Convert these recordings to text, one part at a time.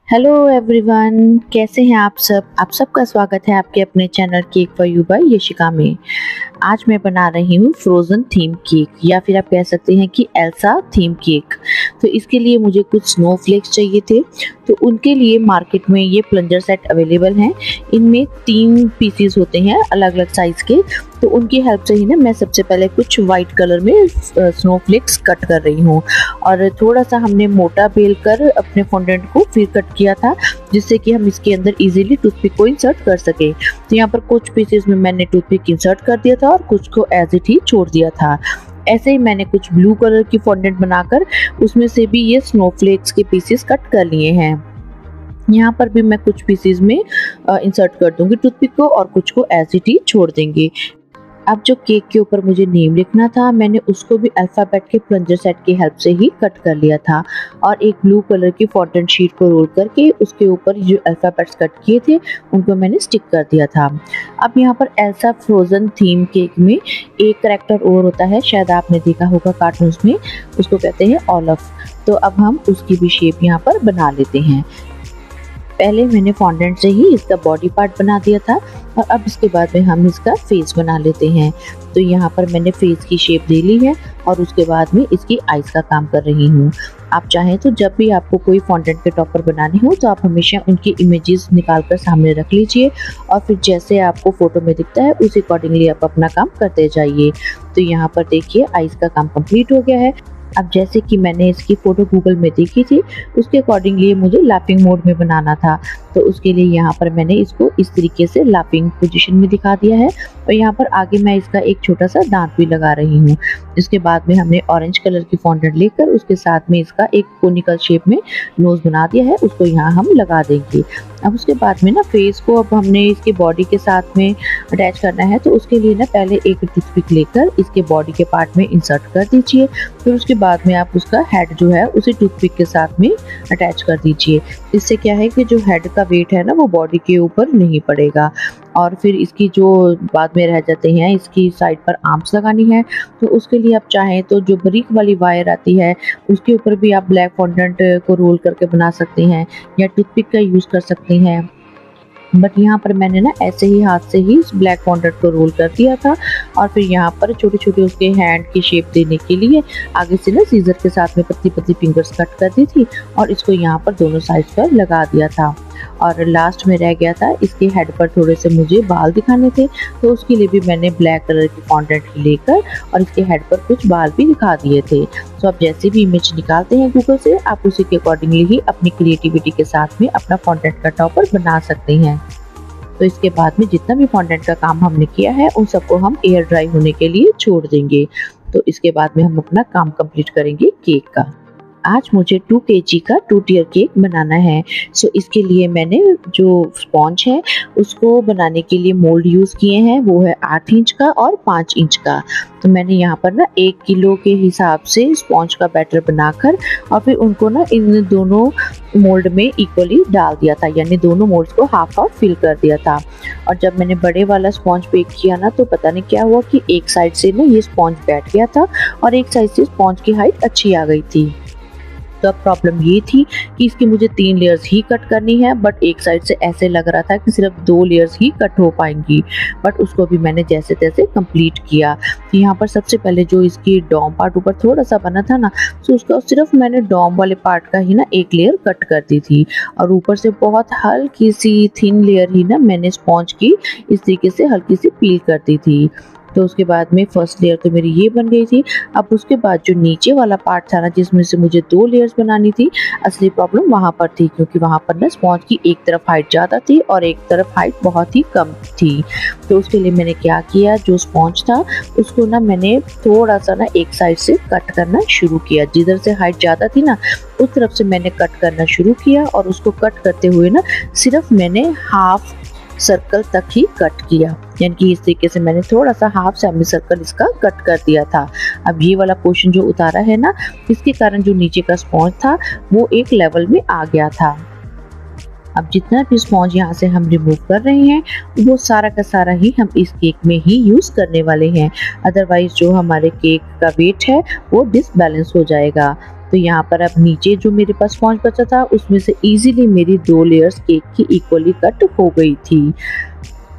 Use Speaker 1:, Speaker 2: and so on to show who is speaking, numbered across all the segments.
Speaker 1: Hello everyone, कैसे हैं आप सब। आप सबका स्वागत है आपके अपने channel cake for you by Yashika में। आज मैं बना रही हूँ फ्रोज़न थीम केक, या फिर आप कह सकते हैं कि एल्सा थीम केक। तो इसके लिए मुझे कुछ स्नोफ्लेक्स चाहिए थे। तो उनके लिए मार्केट में ये प्लंजर सेट अवेलेबल हैं। इनमें 3 पीसेस होते हैं अलग अलग साइज़ के। तो उनकी हेल्प से ही ना मैं सबसे पहले कुछ वाइट कलर में स्नोफ्लेक्स कट कर रही हूँ। और थोड़ा सा हमने मोटा बेल कर अपने फॉन्डेंट को फिर कट किया था, जिससे कि हम इसके अंदर इजीली टूथपिक को इंसर्ट कर सके। तो यहाँ पर कुछ पीसेस में मैंने टूथपिक इंसर्ट कर दिया था और कुछ को एज इट ही छोड़ दिया था। ऐसे ही मैंने कुछ ब्लू कलर की फॉन्डेंट बनाकर उसमें से भी ये स्नोफ्लेक्स के पीसेस कट कर लिए हैं। यहाँ पर भी मैं कुछ पीसेस में इंसर्ट कर दूंगी टूथपिक को और कुछ को एज इट ही छोड़ देंगे। अब जो केक के ऊपर मुझे नेम लिखना था, मैंने उसको भी अल्फ़ाबेट के प्लंजर सेट की हेल्प से ही कट कर लिया था। और एक ब्लू कलर की फॉन्टेन शीट को रोल करके उसके ऊपर जो अल्फ़ाबेट्स कट किए थे उनको मैंने स्टिक कर दिया था। अब यहाँ पर एल्सा फ्रोज़न थीम केक में एक करैक्टर और होता है, शायद आपने देखा होगा कार्टून्स में, उसको कहते हैं ओलफ। तो अब हम उसकी भी शेप यहाँ पर बना लेते हैं। पहले मैंने फॉन्डेंट से ही इसका बॉडी पार्ट बना दिया था और अब इसके बाद में हम इसका फेस बना लेते हैं। तो यहाँ पर मैंने फेस की शेप दे ली है और उसके बाद में इसकी आइज़ का काम कर रही हूँ। आप चाहें तो जब भी आपको कोई फॉन्डेंट के टॉपर बनाने हो तो आप हमेशा उनकी इमेजेस निकाल कर सामने रख लीजिए और फिर जैसे आपको फ़ोटो में दिखता है उस अकॉर्डिंगली आप अपना काम करते जाइए। तो यहाँ पर देखिए आइज़ का काम कंप्लीट हो गया है। अब जैसे कि मैंने इसकी फ़ोटो गूगल में देखी थी उसके अकॉर्डिंगली मुझे लाफिंग मोड में बनाना था। तो उसके लिए यहाँ पर मैंने इसको इस तरीके से लाफिंग पोजीशन में दिखा दिया है और यहाँ पर आगे मैं इसका एक छोटा सा दांत भी लगा रही हूँ। इसके बाद में हमने ऑरेंज कलर की फॉन्टेंट लेकर उसके साथ में इसका एक कोनिकल शेप में नोज़ बना दिया है, उसको यहाँ हम लगा देंगे। अब उसके बाद में ना फेस को अब हमने इसके बॉडी के साथ में अटैच करना है। तो उसके लिए ना पहले एक टूथपिक लेकर इसके बॉडी के पार्ट में इंसर्ट कर दीजिए। फिर उसके बाद में आप उसका हेड जो है उसी टूथपिक के साथ में अटैच कर दीजिए। इससे क्या है कि जो हेड का वेट है ना वो बॉडी के ऊपर नहीं पड़ेगा। और फिर इसकी जो बाद में रह जाते हैं इसकी साइड पर आर्म्स लगानी है। तो उसके लिए आप चाहें तो जो बारीक वाली वायर आती है उसके ऊपर भी आप ब्लैक फॉन्डेंट को रोल करके बना सकते हैं या टूथपिक का यूज़ कर सकते हैं। बट यहाँ पर मैंने ना ऐसे ही हाथ से ही इस ब्लैक फॉन्डेंट को रोल कर दिया था और फिर यहाँ पर छोटे छोटे उसके हैंड की शेप देने के लिए आगे से ना सीजर के साथ में पतली पतली फिंगर्स कट कर दी थी और इसको यहाँ पर दोनों साइड पर लगा दिया था। और लास्ट में रह गया था इसके हेड पर थोड़े से मुझे बाल दिखाने थे, तो उसके लिए भी मैंने ब्लैक कलर की फॉन्टेंट लेकर और इसके हेड पर कुछ बाल भी दिखा दिए थे। तो आप जैसे भी इमेज निकालते हैं गूगल से आप उसी के अकॉर्डिंगली ही अपनी क्रिएटिविटी के साथ में अपना फॉन्टेंट का टॉपर बना सकते हैं। तो इसके बाद में जितना भी फॉन्टेंट का काम हमने किया है उन सबको हम एयर ड्राई होने के लिए छोड़ देंगे। तो इसके बाद में हम अपना काम कंप्लीट करेंगे केक का। आज मुझे 2 केजी का 2 टियर केक बनाना है। सो इसके लिए मैंने जो स्पॉन्ज है उसको बनाने के लिए मोल्ड यूज़ किए हैं, वो है 8 इंच का और 5 इंच का। तो मैंने यहाँ पर ना 1 किलो के हिसाब से स्पॉन्ज का बैटर बनाकर और फिर उनको ना इन दोनों मोल्ड में इक्वली डाल दिया था, यानी दोनों मोल्ड्स को हाफ हाफ फिल कर दिया था। और जब मैंने बड़े वाला स्पॉन्ज बेक किया ना तो पता नहीं क्या हुआ कि एक साइड से ना ये स्पॉन्ज बैठ गया था और एक साइड से स्पॉन्ज की हाइट अच्छी आ गई थी। तो अब प्रॉब्लम ये थी कि इसकी मुझे 3 लेयर्स ही कट करनी है, बट एक साइड से ऐसे लग रहा था कि सिर्फ 2 लेयर्स ही कट हो पाएंगी। बट उसको भी मैंने जैसे तैसे कंप्लीट किया। तो यहाँ पर सबसे पहले जो इसकी डॉम पार्ट ऊपर थोड़ा सा बना था ना, तो उसका सिर्फ मैंने डॉम वाले पार्ट का ही ना एक लेयर कट कर दी थी और ऊपर से बहुत हल्की सी थिन लेयर ही ना मैंने स्पॉन्ज की इस तरीके से हल्की सी पील कर दी थी। तो उसके बाद में फर्स्ट लेयर तो मेरी ये बन गई थी। अब उसके बाद जो नीचे वाला पार्ट था ना जिसमें से मुझे 2 लेयर्स बनानी थी, असली प्रॉब्लम वहाँ पर थी क्योंकि वहाँ पर ना स्पॉन्ज की एक तरफ हाइट ज़्यादा थी और एक तरफ हाइट बहुत ही कम थी। तो उसके लिए मैंने क्या किया, जो स्पॉन्ज था उसको ना मैंने थोड़ा सा ना एक साइड से कट करना शुरू किया। जिधर से हाइट ज़्यादा थी ना उस तरफ से मैंने कट करना शुरू किया और उसको कट करते हुए ना सिर्फ मैंने हाफ सर्कल तक ही कट किया, यानी कि इस तरीके से मैंने थोड़ा सा हाफ सेमी सर्कल इसका कट कर दिया था। अब ये वाला पोर्शन जो उतारा है ना, इसके कारण जो नीचे का स्पॉन्ज था वो एक लेवल में आ गया था। अब जितना भी स्पॉन्ज यहाँ से हम रिमूव कर रहे हैं वो सारा का सारा ही हम इस केक में ही यूज़ करने वाले हैं, अदरवाइज जो हमारे केक का वेट है वो डिसबैलेंस हो जाएगा। तो यहाँ पर अब नीचे जो मेरे पास स्पॉन्ज बचा था उसमें से इजीली मेरी 2 लेयर्स केक की इक्वली कट हो गई थी।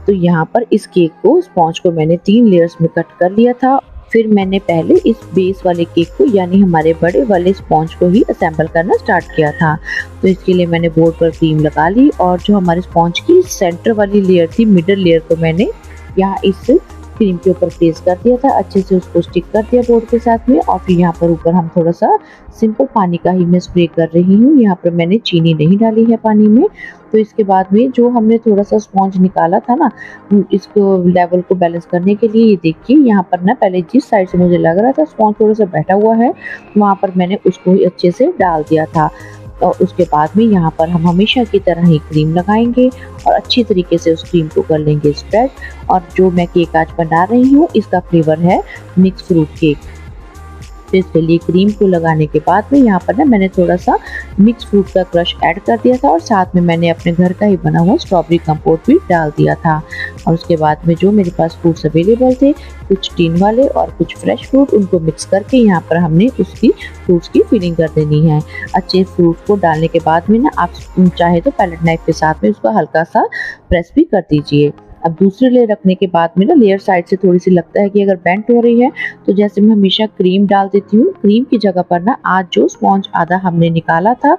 Speaker 1: तो यहाँ पर इस केक को स्पॉन्ज को मैंने 3 लेयर्स में कट कर लिया था। फिर मैंने पहले इस बेस वाले केक को यानी हमारे बड़े वाले स्पॉन्ज को ही असेंबल करना स्टार्ट किया था। तो इसके लिए मैंने बोर्ड पर क्रीम लगा ली और जो हमारे स्पॉन्ज की सेंटर वाली लेयर थी, मिडल लेयर को मैंने यहाँ इस क्रीम के ऊपर प्लेस कर दिया था, अच्छे से उसको स्टिक कर दिया बोर्ड के साथ में। और फिर यहाँ पर ऊपर हम थोड़ा सा सिंपल पानी का ही मैं स्प्रे कर रही हूँ। यहाँ पर मैंने चीनी नहीं डाली है पानी में। तो इसके बाद में जो हमने थोड़ा सा स्पॉन्ज निकाला था ना, इसको लेवल को बैलेंस करने के लिए, ये देखिए यहाँ पर ना पहले जिस साइड से मुझे लग रहा था स्पॉन्ज थोड़ा सा बैठा हुआ है, वहाँ पर मैंने उसको ही अच्छे से डाल दिया था। और उसके बाद में यहाँ पर हम हमेशा की तरह ही क्रीम लगाएंगे और अच्छी तरीके से उस क्रीम को कर लेंगे स्प्रेड। और जो मैं केक आज बना रही हूँ इसका फ्लेवर है मिक्स फ्रूट केक। तो इसके लिए क्रीम को लगाने के बाद में यहाँ पर ना मैंने थोड़ा सा मिक्स फ्रूट का क्रश ऐड कर दिया था और साथ में मैंने अपने घर का ही बना हुआ स्ट्रॉबेरी कंपोट भी डाल दिया था। और उसके बाद में जो मेरे पास फ्रूट्स अवेलेबल थे, कुछ टीन वाले और कुछ फ्रेश फ्रूट, उनको मिक्स करके यहाँ पर हमने उसकी फ्रूट्स की फिलिंग कर देनी है। अच्छे फ्रूट को डालने के बाद में ना आप चाहे तो पैलेट नाइफ के साथ में उसको हल्का सा प्रेस भी कर दीजिए। अब दूसरी लेयर रखने के बाद में ना लेयर साइड से थोड़ी सी लगता है कि अगर बेंट हो रही है, तो जैसे मैं हमेशा क्रीम डाल देती हूँ, क्रीम की जगह पर ना आज जो स्पॉन्ज आधा हमने निकाला था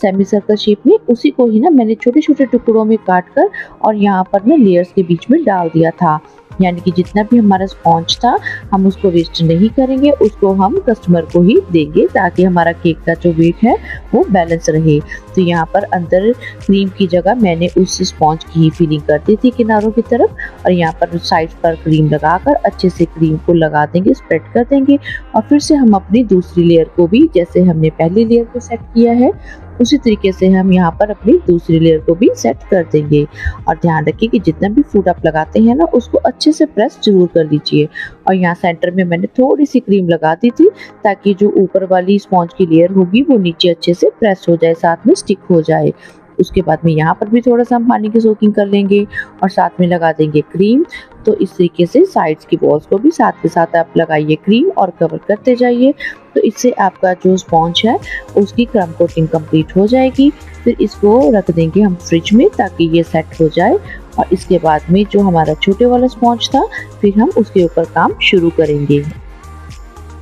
Speaker 1: सेमी सर्कल शेप में, उसी को ही ना मैंने छोटे छोटे टुकड़ों में काट कर और यहाँ पर ना लेयर्स के बीच में डाल दिया था। यानी कि जितना भी हमारा स्पॉन्ज था हम उसको वेस्ट नहीं करेंगे, उसको हम कस्टमर को ही देंगे ताकि हमारा केक का जो वेट है वो बैलेंस रहे। तो यहाँ पर अंदर क्रीम की जगह मैंने उस स्पॉन्ज की ही फिलिंग कर दी थी किनारों की तरफ, और यहाँ पर साइड पर क्रीम लगाकर अच्छे से क्रीम को लगा देंगे, स्प्रेड कर देंगे। और फिर से हम अपनी दूसरी लेयर को भी जैसे हमने पहली लेयर को सेट किया है उसी तरीके से हम यहाँ पर अपनी दूसरी लेयर को भी सेट कर देंगे। और ध्यान रखिए कि जितना भी फूड आप लगाते हैं ना उसको अच्छे से प्रेस जरूर कर लीजिए। और यहाँ सेंटर में मैंने थोड़ी सी क्रीम लगा दी थी ताकि जो ऊपर वाली स्पॉन्ज की लेयर होगी वो नीचे अच्छे से प्रेस हो जाए, साथ में स्टिक हो जाए। उसके बाद में यहाँ पर भी थोड़ा सा हम पानी की सोकिंग कर लेंगे और साथ में लगा देंगे क्रीम। तो इस तरीके से साइड्स की बॉल्स को भी साथ के साथ आप लगाइए क्रीम और कवर करते जाइए। तो इससे आपका जो स्पॉन्ज है उसकी क्रम कोटिंग कंप्लीट हो जाएगी। फिर इसको रख देंगे हम फ्रिज में ताकि ये सेट हो जाए। और इसके बाद में जो हमारा छोटे वाला स्पॉन्ज था फिर हम उसके ऊपर काम शुरू करेंगे।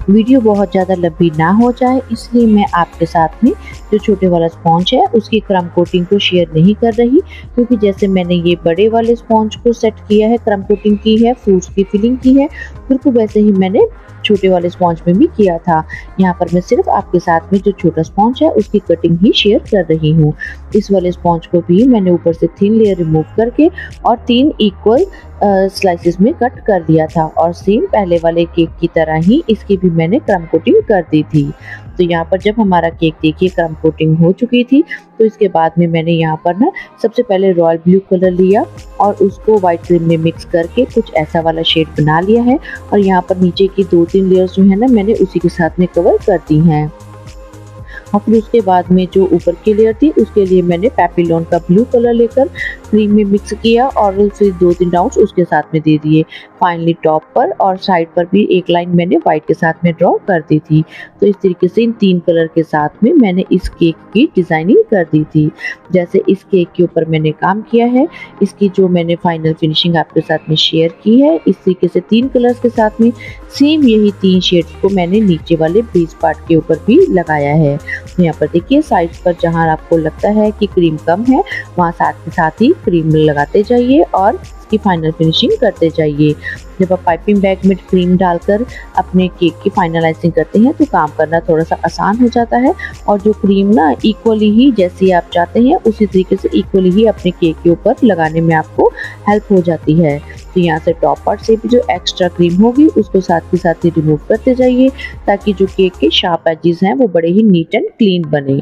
Speaker 1: वीडियो बहुत ज़्यादा लंबी ना हो जाए इसलिए मैं आपके साथ में जो छोटे वाला स्पॉन्ज है उसकी क्रम कोटिंग को शेयर नहीं कर रही, क्योंकि जैसे मैंने ये बड़े वाले स्पॉन्ज को सेट किया है, क्रम कोटिंग की है, फ्रूट्स की फिलिंग की है, बिल्कुल वैसे ही मैंने छोटे वाले स्पॉन्ज में भी किया था। यहाँ पर मैं सिर्फ आपके साथ में जो छोटा स्पॉन्ज है उसकी कटिंग ही शेयर कर रही हूँ। इस वाले स्पॉन्ज को भी मैंने ऊपर से थिन लेयर रिमूव करके और 3 इक्वल स्लाइसेस में कट कर दिया था और सेम पहले वाले केक की तरह ही इसकी भी मैंने क्रम कोटिंग कर दी थी। तो यहाँ पर जब हमारा केक देखिए क्रम कोटिंग हो चुकी थी, तो इसके बाद में मैंने यहाँ पर ना सबसे पहले रॉयल ब्लू कलर लिया और उसको व्हाइट क्रीम में मिक्स करके कुछ ऐसा वाला शेड बना लिया है। और यहाँ पर नीचे की 2-3 लेयर्स जो है ना मैंने उसी के साथ में कवर कर दी हैं। और फिर उसके बाद में जो ऊपर की लेयर थी उसके लिए मैंने पैपिलोन का ब्लू कलर लेकर क्रीम में मिक्स किया और फिर 2-3 राउंड्स उसके साथ में दे दिए। फाइनली टॉप पर और साइड पर भी एक लाइन मैंने व्हाइट के साथ में ड्रॉ कर दी थी। तो इस तरीके से इन 3 कलर के साथ में मैंने इस केक की डिजाइनिंग कर दी थी। जैसे इस केक के ऊपर मैंने काम किया है, इसकी जो मैंने फाइनल फिनिशिंग आपके साथ में शेयर की है, इस तरीके से 3 कलर्स के साथ में सेम यही 3 शेड्स को मैंने नीचे वाले बेस पार्ट के ऊपर भी लगाया है। तो यहाँ पर देखिए साइड पर जहाँ आपको लगता है कि क्रीम कम है वहाँ साथ के साथ ही क्रीम लगाते जाइए और इसकी फाइनल फिनिशिंग करते जाइए। जब आप पाइपिंग बैग में क्रीम डालकर अपने केक की फाइनलाइजिंग करते हैं तो काम करना थोड़ा सा आसान हो जाता है और जो क्रीम ना इक्वली ही जैसी आप चाहते हैं उसी तरीके से इक्वली ही अपने केक के ऊपर लगाने में आपको हेल्प हो जाती है। तो यहाँ से टॉप पार्ट से भी जो एक्स्ट्रा क्रीम होगी उसको साथ के साथ ही रिमूव करते जाइए ताकि जो केक के शार्प एजेस हैं वो बड़े ही नीट एंड क्लीन बने।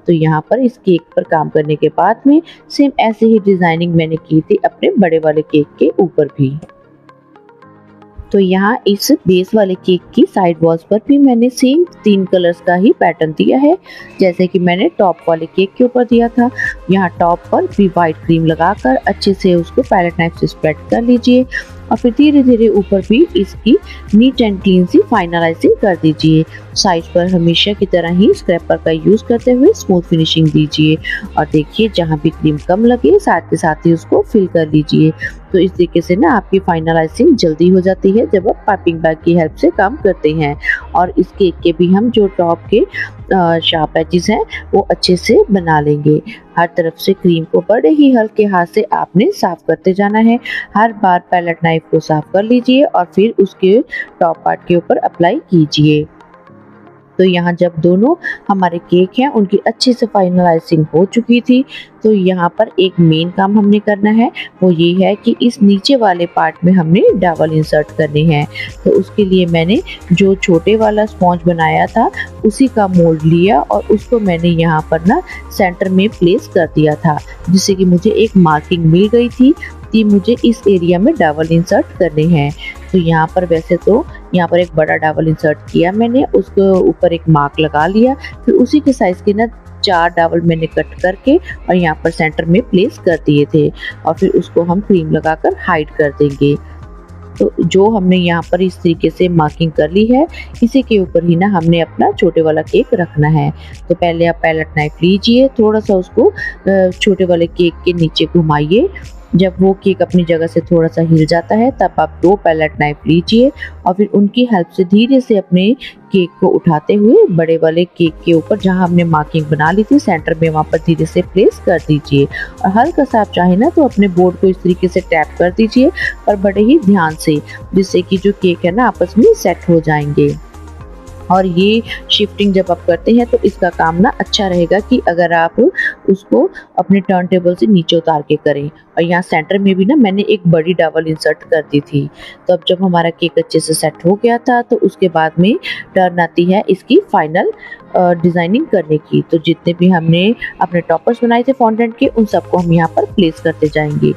Speaker 1: तो यहाँ पर इस केक पर काम करने के बाद में सेम ऐसे ही डिजाइनिंग मैंने की थी अपने बड़े वाले केक के ऊपर भी। तो यहाँ इस बेस वाले केक की साइड वॉल्स पर भी मैंने सेम 3 कलर्स का ही पैटर्न दिया है जैसे कि मैंने टॉप वाले केक के ऊपर दिया था। यहाँ टॉप पर भी व्हाइट क्रीम लगाकर अच्छे से उसको पैलेट नाइफ से स्प्रेड कर लीजिए और फिर धीरे धीरे ऊपर भी इसकी नीट एंड क्लीन सी फाइनलाइजिंग कर दीजिए। साइड पर हमेशा की तरह ही स्क्रैपर का यूज करते हुए स्मूथ फिनिशिंग दीजिए और देखिए जहाँ भी क्रीम कम लगे साथ के साथ ही उसको फिल कर लीजिए। तो इस तरीके से ना आपकी फाइनलाइजिंग जल्दी हो जाती है जब आप पाइपिंग बैग की हेल्प से काम करते हैं। और इस केक के भी हम जो टॉप के शार्प एजेस हैं वो अच्छे से बना लेंगे। हर तरफ से क्रीम को बड़े ही हल्के हाथ से आपने साफ करते जाना है। हर बार पैलेट नाइफ को साफ कर लीजिए और फिर उसके टॉप पार्ट के ऊपर अप्लाई कीजिए। तो यहाँ जब दोनों हमारे केक हैं उनकी अच्छे से फाइनलाइजिंग हो चुकी थी, तो यहाँ पर एक मेन काम हमने करना है, वो ये है कि इस नीचे वाले पार्ट में हमने डबल इंसर्ट करने हैं। तो उसके लिए मैंने जो छोटे वाला स्पॉन्ज बनाया था उसी का मोल्ड लिया और उसको मैंने यहाँ पर ना सेंटर में प्लेस कर दिया था, जिससे कि मुझे एक मार्किंग मिल गई थी कि मुझे इस एरिया में डबल इंसर्ट करने हैं। तो यहाँ पर वैसे तो यहाँ पर एक बड़ा डबल इंसर्ट किया मैंने, उसके ऊपर एक मार्क लगा लिया, फिर उसी के साइज के ना 4 डबल मैंने कट करके और यहाँ पर सेंटर में प्लेस कर दिए थे और फिर उसको हम क्रीम लगाकर हाइड कर देंगे। तो जो हमने यहाँ पर इस तरीके से मार्किंग कर ली है, इसी के ऊपर ही ना हमने अपना छोटे वाला केक रखना है। तो पहले आप पैलेट नाइफ लीजिए, थोड़ा सा उसको छोटे वाले केक के नीचे घुमाइए। जब वो केक अपनी जगह से थोड़ा सा हिल जाता है तब आप 2 पैलेट नाइफ लीजिए और फिर उनकी हेल्प से धीरे से अपने केक को उठाते हुए बड़े वाले केक के ऊपर जहां हमने मार्किंग बना ली थी सेंटर में, वहां पर धीरे से प्लेस कर दीजिए। और हल्का सा आप चाहे ना तो अपने बोर्ड को इस तरीके से टैप कर दीजिए, पर बड़े ही ध्यान से, जिससे कि जो केक है ना आपस में सेट हो जाएंगे। और ये शिफ्टिंग जब आप करते हैं तो इसका काम ना अच्छा रहेगा कि अगर आप उसको अपने टर्न टेबल से नीचे उतार के करें। और यहाँ सेंटर में भी ना मैंने एक बड़ी डबल इंसर्ट कर दी थी। तो अब जब हमारा केक अच्छे से सेट हो गया था तो उसके बाद में टर्न आती है इसकी फाइनल डिज़ाइनिंग करने की। तो जितने भी हमने अपने टॉपर्स बनाए थे फॉन्डेंट के, उन सबको हम यहाँ पर प्लेस करते जाएंगे।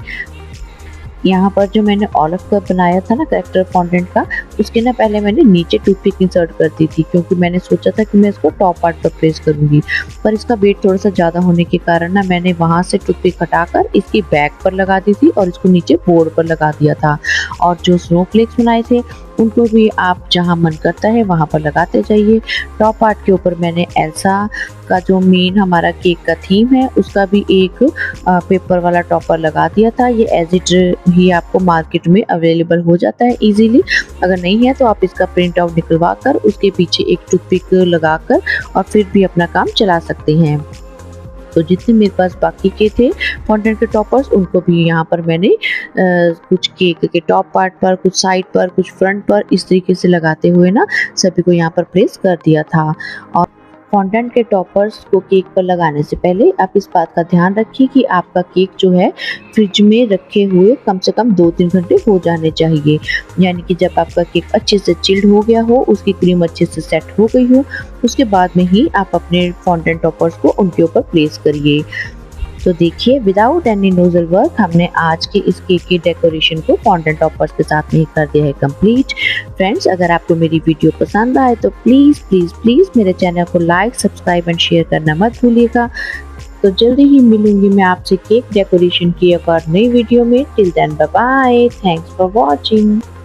Speaker 1: यहाँ पर जो मैंने ऑलिव कप बनाया था ना कैरेक्टर फॉन्डेंट का, उसके ना पहले मैंने नीचे टूथपिक इंसर्ट कर दी थी, क्योंकि मैंने सोचा था कि मैं इसको टॉप पार्ट पर प्लेस करूंगी, पर इसका वेट थोड़ा सा ज़्यादा होने के कारण ना मैंने वहाँ से टूथपिक हटाकर इसकी बैक पर लगा दी थी और इसको नीचे बोर्ड पर लगा दिया था। और जो स्नो फ्लेक्स बनाए थे उनको भी आप जहाँ मन करता है वहाँ पर लगाते जाइए। टॉप पार्ट के ऊपर मैंने एल्सा का जो मेन हमारा केक का थीम है उसका भी एक पेपर वाला टॉपर लगा दिया था। ये एज इट ही आपको मार्केट में अवेलेबल हो जाता है इजीली। अगर नहीं है तो आप इसका प्रिंट आउट निकलवा कर उसके पीछे एक टूथपिक लगाकर और फिर भी अपना काम चला सकते हैं। तो जितने मेरे पास बाकी के थे फॉन्डेंट के टॉपर्स, उनको भी यहाँ पर मैंने कुछ केक के टॉप पार्ट पर, कुछ साइड पर, कुछ फ्रंट पर इस तरीके से लगाते हुए ना सभी को यहाँ पर प्लेस कर दिया था। और फॉन्डेंट के टॉपर्स को केक पर लगाने से पहले आप इस बात का ध्यान रखिए कि आपका केक जो है फ्रिज में रखे हुए कम से कम 2-3 घंटे हो जाने चाहिए। यानी कि जब आपका केक अच्छे से चिल्ड हो गया हो, उसकी क्रीम अच्छे से सेट हो गई हो, उसके बाद में ही आप अपने फॉन्डेंट टॉपर्स को उनके ऊपर प्लेस करिए। तो देखिए विदाउट एनी नोजल वर्क हमने आज के इस केक की डेकोरेशन को फॉन्डेंट टॉपर्स के साथ में ही कर दिया है कंप्लीट। फ्रेंड्स, अगर आपको मेरी वीडियो पसंद आए तो प्लीज़ प्लीज़ प्लीज़ मेरे चैनल को लाइक, सब्सक्राइब एंड शेयर करना मत भूलिएगा। तो जल्दी ही मिलूंगी मैं आपसे केक डेकोरेशन की एक और नई वीडियो में। Till then bye bye, thanks for watching.